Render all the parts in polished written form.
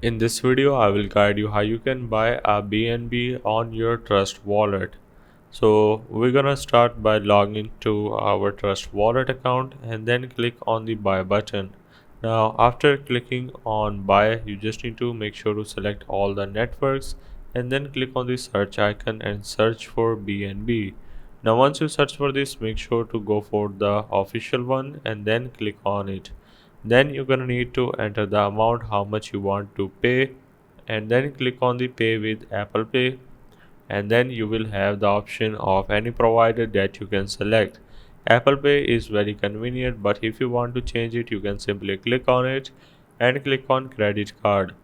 In this video, I will guide you how you can buy a BNB on your Trust wallet. So we're gonna start by logging to our Trust wallet account and then click on the buy button. Now after clicking on buy, you just need to make sure to select all the networks and then click on the search icon and search for BNB. Now once you search for this, make sure to go for the official one and then click on it. Then you're gonna need to enter the amount how much you want to pay and then click on the pay with Apple Pay, and then you will have the option of any provider that you can select. Apple Pay is very convenient, but if you want to change it, you can simply click on it and click on credit card.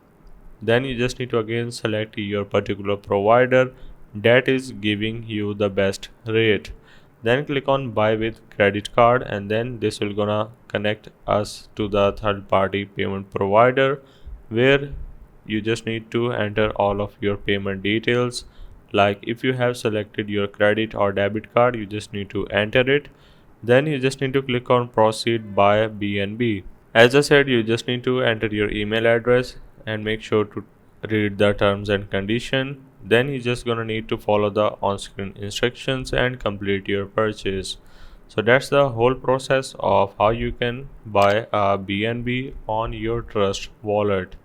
Then you just need to again select your particular provider that is giving you the best rate. Then click on buy with credit card, and then this will gonna connect us to the third party payment provider, where you just need to enter all of your payment details. Like if you have selected your credit or debit card, you just need to enter it. Then you just need to click on proceed by BNB. As I said, you just need to enter your email address and make sure to read the terms and condition. Then you just gonna need to follow the on-screen instructions and complete your purchase. So that's the whole process of how you can buy a BNB on your Trust wallet.